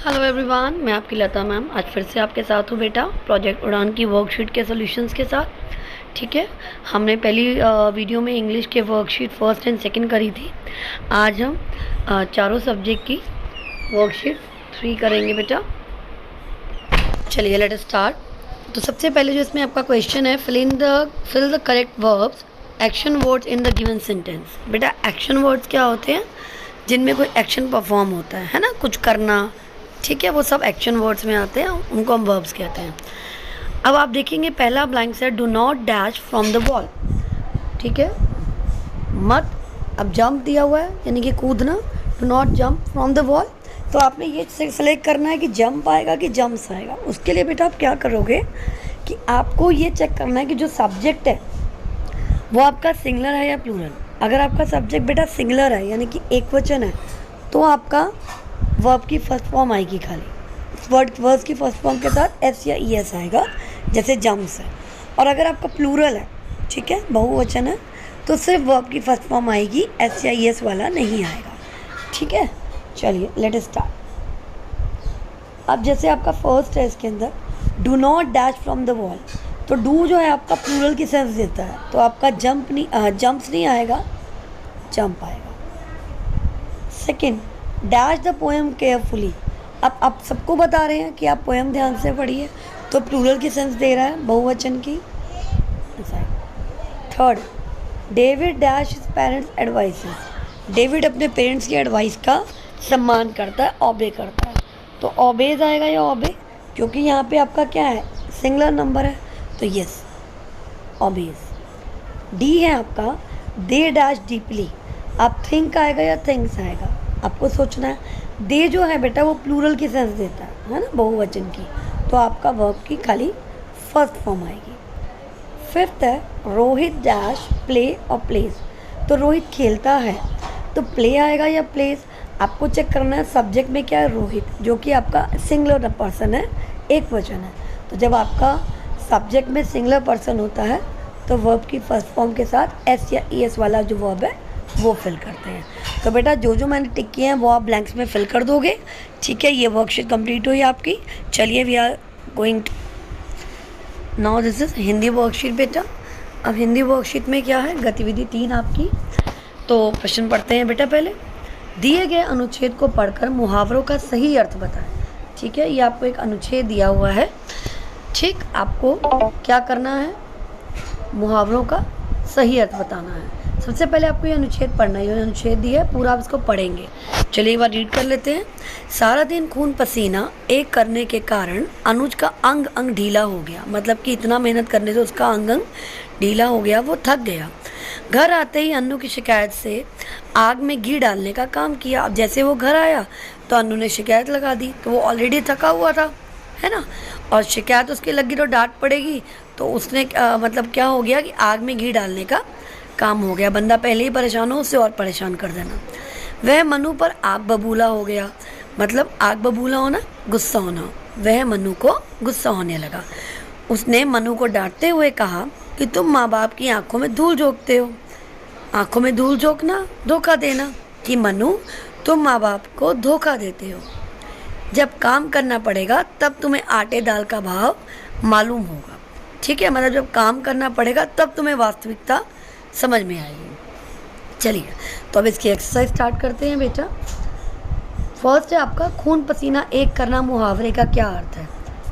Hello everyone, मैं आपकी लता ma'am आज फिर से आपके साथ हूँ बेटा प्रोजेक्ट उड़ान की वर्कशीट के सॉल्यूशंस के साथ। ठीक है, हमने पहली वीडियो में इंग्लिश के वर्कशीट फर्स्ट एंड सेकंड करी थी। आज हम चारों सब्जेक्ट की वर्कशीट 3 करेंगे बेटा। चलिए लेट अस स्टार्ट। तो सबसे पहले जो इसमें आपका क्वेश्चन है, fill the correct verbs action words in the given sentence. बेटा एक्शन वर्ड्स क्या होते हैं? जिनमें कोई एक्शन परफॉर्म होता है ना, कुछ करना। ठीक है, वो सब एक्शन वर्ड्स में आते हैं, उनको हम वर्ब्स कहते हैं। अब आप देखेंगे पहला ब्लैंक से, do not dash from the wall. ठीक है, मत, अब जंप दिया हुआ है यानी कि कूदना, do not jump from the wall. तो आपने ये सेलेक्ट करना है कि जंप आएगा कि जंप्स आएगा। उसके लिए बेटा आप क्या करोगे कि आपको ये चेक करना है कि जो सब्जेक्ट है वो आपका सिंगुलर है या प्लूरल। अगर आपका सब्जेक्ट बेटा सिंगुलर है यानी कि एक वचन है, तो आपका वर्ब की फर्स्ट फॉर्म आएगी, खाली वर्ब की फर्स्ट फॉर्म के साथ एस या ई एस आएगा, जैसे जम्स है। और अगर आपका प्लूरल है, ठीक है, बहुवचन है, तो सिर्फ वर्ब की फर्स्ट फॉर्म आएगी, एस या ई एस वाला नहीं आएगा। ठीक है, चलिए लेट अस स्टार्ट। अब जैसे आपका फर्स्ट है, इसके अंदर do not dash from the wall, तो डू जो है आपका प्लूरल की सेंस देता है, तो आपका जंप्स नहीं आएगा, जंप आएगा। Second, dash the poem carefully. अब आप सबको बता रहे हैं कि आप पोएम ध्यान से पढ़िए, तो प्लूरल की सेंस दे रहा है, बहुवचन की। Third, David dash his parents advices. David अपने पेरेंट्स की एडवाइस का सम्मान करता है, ऑबे करता है, तो ऑबेज आएगा या ऑबे, क्योंकि यहाँ पे आपका क्या है, सिंगुलर नंबर है, तो यस ऑबेज। डी है आपका, दे डैश डीपली। आप थिंक आएगा या थिंक्स आएगा, आपको सोचना है। दे जो है बेटा वो प्लूरल की सेंस देता है ना, बहुवचन की, तो आपका वर्ब की खाली फर्स्ट फॉर्म आएगी। फिफ्थ है, रोहित डैश प्ले और प्लेस। तो रोहित खेलता है, तो प्ले आएगा या प्लेस। आपको चेक करना है सब्जेक्ट में क्या है, रोहित, जो कि आपका सिंगुलर पर्सन है, एक वचन है। तो जब आपका सब्जेक्ट में सिंगुलर पर्सन होता है, तो वर्ब की फर्स्ट फॉर्म के साथ एस या ई एस वाला जो वर्ब है वो फिल करते हैं। तो बेटा जो मैंने टिक किए हैं वो आप ब्लैंक्स में फिल कर दोगे। ठीक है, ये वर्कशीट कंप्लीट हुई आपकी। चलिए we are going to now this is Hindi worksheet बेटा। अब हिंदी वर्कशीट में क्या है, गतिविधि 3 आपकी। तो प्रश्न पढ़ते हैं बेटा। पहले दिए गए अनुच्छेद को पढ़कर मुहावरों का सही अर्थ बताएं। ठीक है, ये आपको एक अनुच्छेद दिया हुआ है। ठीक, आपको क्या करना है, मुहावरों का सही अर्थ बताना है। सबसे पहले आपको ये अनुच्छेद पढ़ना है, ये अनुच्छेद दिया है पूरा, आप इसको पढ़ेंगे। चलिए एक बार रीड कर लेते हैं। सारा दिन खून पसीना एक करने के कारण अनुज का अंग अंग ढीला हो गया। मतलब कि इतना मेहनत करने से उसका अंग अंग ढीला हो गया, वो थक गया। घर आते ही अन्नू की शिकायत से आग में घी डालने का काम किया। अब जैसे वो घर आया तो अन्नू ने शिकायत लगा दी, तो वो ऑलरेडी थका हुआ था, है ना, और शिकायत उसकी लगी तो डांट पड़ेगी, तो उसने मतलब क्या हो गया कि आग में घी डालने का काम हो गया। बंदा पहले ही परेशान हो, उससे और परेशान कर देना। वह मनु पर आग बबूला हो गया। मतलब आग बबूला होना, गुस्सा होना। वह मनु को गुस्सा होने लगा। उसने मनु को डांटते हुए कहा कि तुम माँ बाप की आंखों में धूल झोंकते हो। आंखों में धूल झोंकना, धोखा देना, कि मनु तुम माँ बाप को धोखा देते हो। जब काम करना पड़ेगा तब तुम्हें आटे दाल का भाव मालूम होगा। ठीक है, मतलब जब काम करना पड़ेगा तब तुम्हें वास्तविकता समझ में आएगी। चलिए तो अब इसकी एक्सरसाइज स्टार्ट करते हैं बेटा। फर्स्ट है आपका, खून पसीना एक करना मुहावरे का क्या अर्थ है।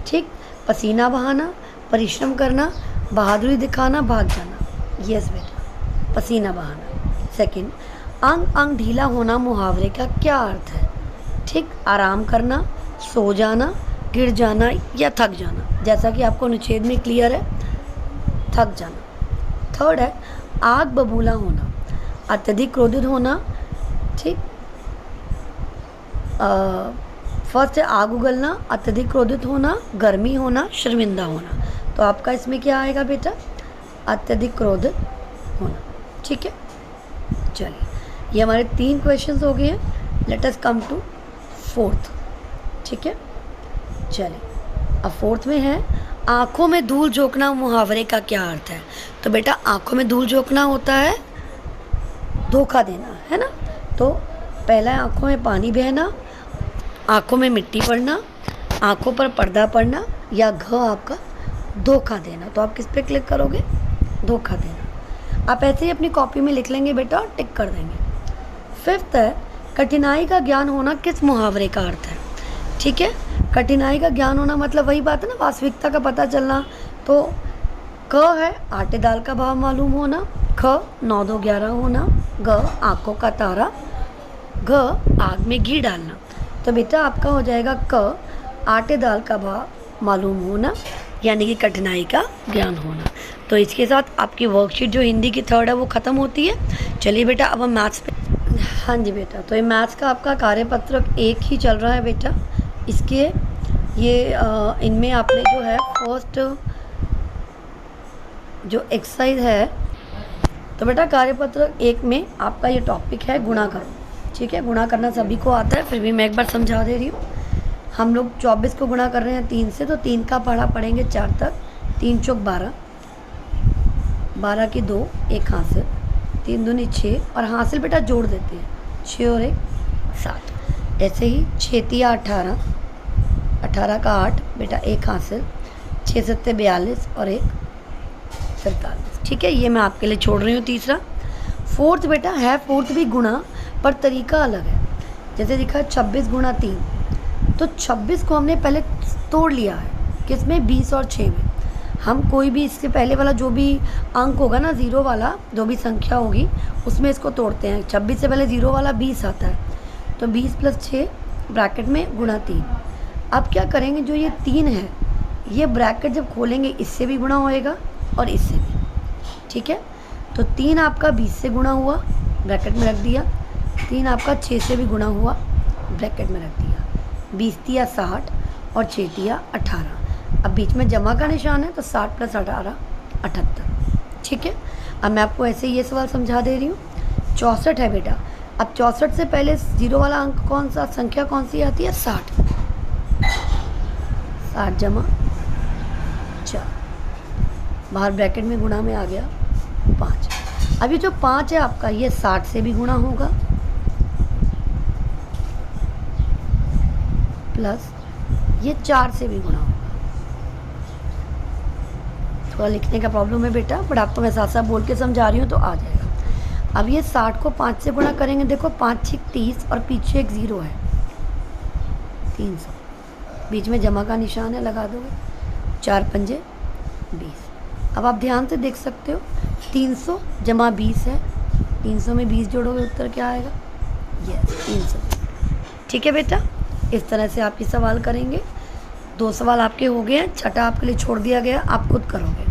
ठीक, पसीना बहाना, परिश्रम करना, बहादुरी दिखाना, भाग जाना। यस बेटा, पसीना बहाना। सेकंड, अंग अंग ढीला होना मुहावरे का क्या अर्थ है। ठीक, आराम करना, सो जाना, गिर जाना या थक जाना, जैसा कि आपको अनुच्छेद में क्लियर है, थक जाना। थर्ड है, आग बबूला होना, अत्यधिक क्रोधित होना। ठीक, फर्स्ट है आग उगलना, अत्यधिक क्रोधित होना, गर्मी होना, शर्मिंदा होना। तो आपका इसमें क्या आएगा बेटा, अत्यधिक क्रोधित होना। ठीक है, चलिए ये हमारे 3 क्वेश्चंस हो गए हैं। Let us come to fourth. ठीक है, चलिए अब फोर्थ में है, आंखों में धूल झोंकना मुहावरे का क्या अर्थ है। तो बेटा आंखों में धूल झोंकना होता है धोखा देना, है ना। तो पहला है आंखों में पानी बहना, आँखों में मिट्टी पड़ना, आँखों पर पर्दा पड़ना, या घ आपका धोखा देना। तो आप किस पे क्लिक करोगे? धोखा देना। आप ऐसे ही अपनी कॉपी में लिख लेंगे बेटा और टिक कर देंगे। फिफ्थ है कठिनाई का ज्ञान होना किस मुहावरे का अर्थ है? ठीक है, कठिनाई का ज्ञान होना मतलब वही बात है ना, वास्तविकता का पता चलना। तो क है आटे दाल का भाव मालूम होना, ख 9 2 11 होना, ग आँखों का तारा, घ आग में घी डालना। तो बेटा आपका हो जाएगा क आटे दाल का भाव मालूम होना, यानी कि कठिनाई का ज्ञान होना। तो इसके साथ आपकी वर्कशीट जो हिंदी की 3rd है वो ख़त्म होती है। चलिए बेटा अब हम मैथ्स पे। हाँ जी बेटा, तो ये मैथ्स का आपका कार्यपत्रक 1 ही चल रहा है बेटा। इसके ये इनमें आपने जो है फर्स्ट जो एक्सरसाइज है, तो बेटा कार्यपत्रक 1 में आपका ये टॉपिक है गुणा करो। ठीक है, गुणा करना सभी को आता है, फिर भी मैं एक बार समझा दे रही हूँ। हम लोग 24 को गुणा कर रहे हैं 3 से, तो 3 का पढ़ा पढ़ेंगे 4 तक, 3 चौक 12, 12 की 2, 1 हासिल, 3 दूनी 6, और हासिल बेटा जोड़ देते हैं, 6 और 1 7। ऐसे ही 6 तिया 18, 18 का 8 बेटा 1 हासिल, 6 7 42 और 1 47। ठीक है, ये मैं आपके लिए छोड़ रही हूँ। तीसरा फोर्थ बेटा है, फोर्थ भी गुणा पर तरीका अलग है। जैसे दिखा 26 गुणा 3, तो 26 को हमने पहले तोड़ लिया है किसमें? 20 और 6 में। हम कोई भी इसके पहले वाला जो भी अंक होगा ना, ज़ीरो वाला जो भी संख्या होगी उसमें इसको तोड़ते हैं। 26 से पहले ज़ीरो वाला 20 आता है, तो 20 + 6 ब्रैकेट में गुणा 3। अब क्या करेंगे, जो ये 3 है ये ब्रैकेट जब खोलेंगे इससे भी गुणा होएगा और इससे भी। ठीक है, तो 3 आपका 20 से गुणा हुआ, ब्रैकेट में रख दिया। 3 आपका 6 से भी गुणा हुआ, ब्रैकेट में रख दिया। 20 तिया 60 और 6 तिया 18। अब बीच में जमा का निशान है, तो 60 + 18 78। ठीक है, अब मैं आपको ऐसे ये सवाल समझा दे रही हूँ। 64 है बेटा। अब 64 से पहले ज़ीरो वाला अंक कौन सा, संख्या कौन सी आती है? 60। 60 जमा 4, बाहर ब्रैकेट में गुणा में आ गया 5। अब ये जो 5 है आपका, ये 60 से भी गुणा होगा, प्लस ये 4 से भी गुणा होगा। थोड़ा लिखने का प्रॉब्लम है बेटा, बट आपको मैं साथ साथ बोल के समझा रही हूँ तो आ जाएगा। अब ये 60 को 5 से गुणा करेंगे, देखो 5 6 30 और पीछे एक 0 है, 300। बीच में जमा का निशान है, लगा दोगे। 4 पंजे 20। अब आप ध्यान से देख सकते हो, 300 जमा 20 है, 300 में 20 जोड़ोगे उत्तर क्या आएगा? यस 300। ठीक है बेटा, इस तरह से आप ये सवाल करेंगे। 2 सवाल आपके हो गए हैं, छठा आपके लिए छोड़ दिया गया, आप खुद करोगे।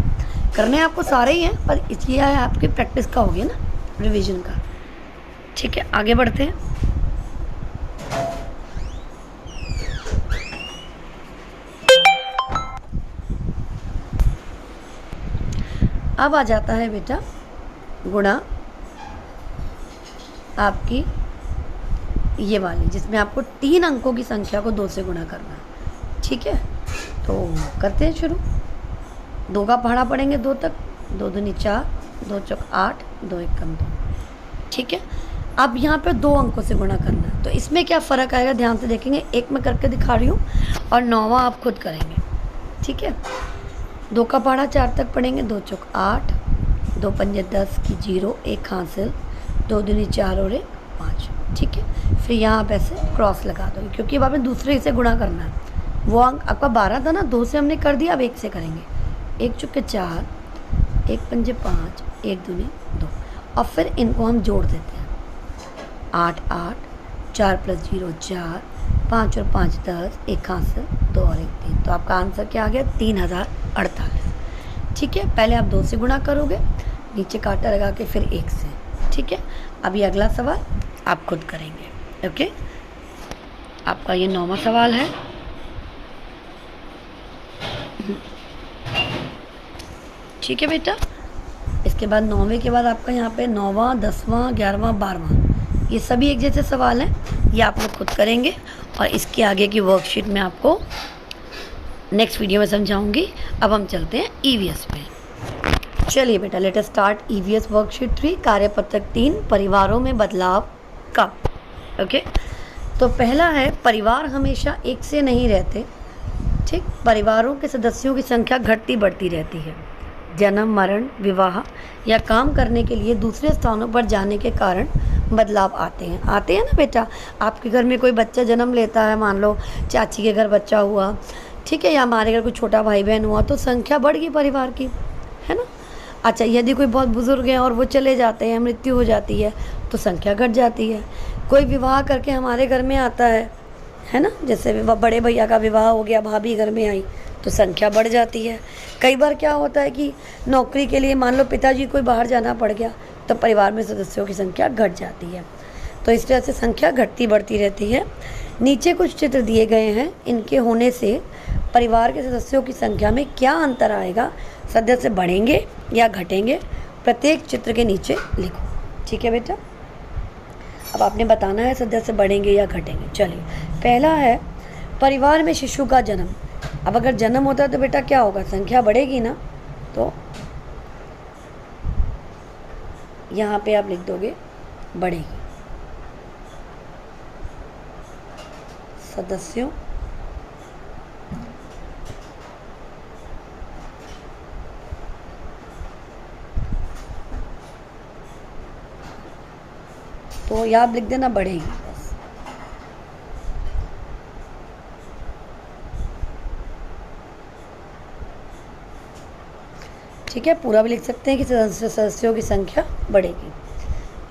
करने आपको सारे ही हैं, पर इसलिए है आपकी प्रैक्टिस का हो गया ना, रिवीजन का। ठीक है, आगे बढ़ते हैं। अब आ जाता है बेटा गुणा आपकी ये वाली, जिसमें आपको 3 अंकों की संख्या को 2 से गुणा करना है। ठीक है, तो करते हैं शुरू। 2 का पहाड़ा पढ़ेंगे 2 तक, 2 दूनी 4, 2 चौक 8, 2 1 कम 2। ठीक है, अब यहाँ पे 2 अंकों से गुणा करना है, तो इसमें क्या फ़र्क आएगा ध्यान से देखेंगे। एक मैं करके दिखा रही हूँ और 9वां आप खुद करेंगे। ठीक है, 2 का पहाड़ा 4 तक पढ़ेंगे, 2 चौक 8, 2 पंजे 10 की 0, 1 हासिल, 2 दूनी 4 और 1 5। ठीक है, फिर यहाँ आप ऐसे क्रॉस लगा दोगे, क्योंकि अब आपने दूसरे से गुणा करना है। वो अंक आपका 12 था ना, 2 से हमने कर दिया, अब 1 से करेंगे। 1 चौके 4, 1 पंजे 5, 1 दूनी 2, और फिर इनको हम जोड़ देते हैं। 8 8, 4 + 0 4, 5 और 5 10, 1 हासिल, 2 और 1 3। तो आपका आंसर क्या आ गया? 3048। ठीक है, पहले आप 2 से गुणा करोगे, नीचे कांटा लगा के फिर 1 से। ठीक है, अभी अगला सवाल आप खुद करेंगे। ओके, आपका ये 9वां सवाल है। ठीक है बेटा, इसके बाद 9वें के बाद आपका यहाँ पे 9वां 10वां 11वां 12वां ये सभी एक जैसे सवाल हैं, ये आप लोग खुद करेंगे। और इसके आगे की वर्कशीट में आपको नेक्स्ट वीडियो में समझाऊंगी। अब हम चलते हैं ईवीएस पे। चलिए बेटा, let us start EVS worksheet 3, कार्यपत्रक 3, परिवारों में बदलाव कब। ओके, तो पहला है, परिवार हमेशा एक से नहीं रहते। ठीक, परिवारों के सदस्यों की संख्या घटती बढ़ती रहती है। जन्म, मरण, विवाह या काम करने के लिए दूसरे स्थानों पर जाने के कारण बदलाव आते हैं ना बेटा। आपके घर में कोई बच्चा जन्म लेता है, मान लो चाची के घर बच्चा हुआ, ठीक है, या हमारे घर कोई छोटा भाई बहन हुआ, तो संख्या बढ़ गई परिवार की, है ना। अच्छा, यदि कोई बहुत बुजुर्ग हैं और वो चले जाते हैं, मृत्यु हो जाती है, तो संख्या घट जाती है। कोई विवाह करके हमारे घर में आता है ना, जैसे बड़े भैया का विवाह हो गया, भाभी घर में आई, तो संख्या बढ़ जाती है। कई बार क्या होता है कि नौकरी के लिए मान लो पिताजी कोई बाहर जाना पड़ गया, तो परिवार में सदस्यों की संख्या घट जाती है। तो इस तरह से संख्या घटती बढ़ती रहती है। नीचे कुछ चित्र दिए गए हैं, इनके होने से परिवार के सदस्यों की संख्या में क्या अंतर आएगा, सदस्य बढ़ेंगे या घटेंगे, प्रत्येक चित्र के नीचे लिखो। ठीक है बेटा, अब आपने बताना है सदस्य बढ़ेंगे या घटेंगे। चलिए, पहला है परिवार में शिशु का जन्म। अब अगर जन्म होता है तो बेटा क्या होगा, संख्या बढ़ेगी ना, तो यहाँ पे आप लिख दोगे बढ़ेगी। सदस्यों तो याद लिख देना बढ़ेगी बस। ठीक है, पूरा भी लिख सकते हैं कि सदस्यों की संख्या बढ़ेगी।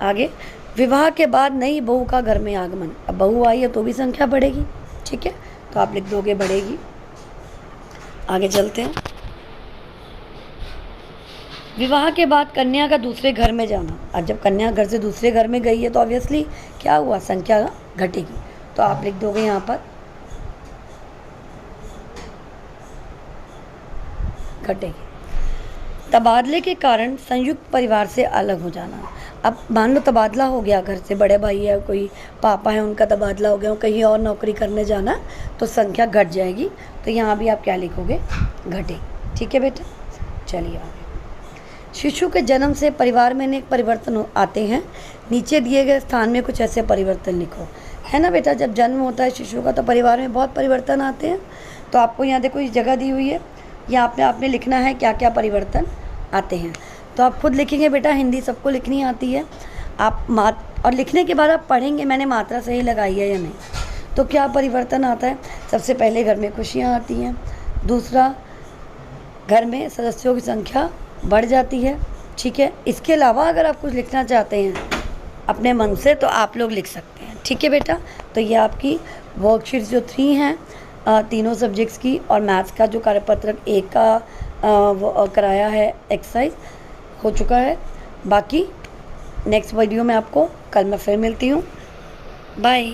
आगे, विवाह के बाद नई बहू का घर में आगमन। अब बहू आई है तो भी संख्या बढ़ेगी। ठीक है, तो आप लिख दोगे बढ़ेगी। आगे चलते हैं। विवाह के बाद कन्या का दूसरे घर में जाना। अब जब कन्या घर से दूसरे घर में गई है तो ऑब्वियसली क्या हुआ, संख्या घटेगी। तो आप लिख दोगे यहाँ पर घटेगी। तबादले के कारण संयुक्त परिवार से अलग हो जाना। अब मान लो तबादला हो गया, घर से बड़े भाई है, कोई पापा है, उनका तबादला हो गया, कहीं और नौकरी करने जाना, तो संख्या घट जाएगी। तो यहाँ भी आप क्या लिखोगे, घटेगी। ठीक है बेटा, चलिए आगे। शिशु के जन्म से परिवार में अनेक परिवर्तन आते हैं। नीचे दिए गए स्थान में कुछ ऐसे परिवर्तन लिखो। है ना बेटा, जब जन्म होता है शिशु का तो परिवार में बहुत परिवर्तन आते हैं। तो आपको यहाँ देखो इस जगह दी हुई है, यहाँ पे आपने लिखना है क्या क्या परिवर्तन आते हैं। तो आप खुद लिखेंगे बेटा, हिंदी सबको लिखनी आती है। आप और लिखने के बाद आप पढ़ेंगे मैंने मात्रा सही लगाई है या नहीं। तो क्या परिवर्तन आता है, सबसे पहले घर में खुशियाँ आती हैं। दूसरा, घर में सदस्यों की संख्या बढ़ जाती है। ठीक है, इसके अलावा अगर आप कुछ लिखना चाहते हैं अपने मन से तो आप लोग लिख सकते हैं। ठीक है बेटा, तो ये आपकी वर्कशीट जो 3 हैं तीनों सब्जेक्ट्स की, और मैथ्स का जो कार्यपत्रक 1 का कराया है एक्सरसाइज हो चुका है। बाकी नेक्स्ट वीडियो में आपको कल मैं फिर मिलती हूँ। बाय।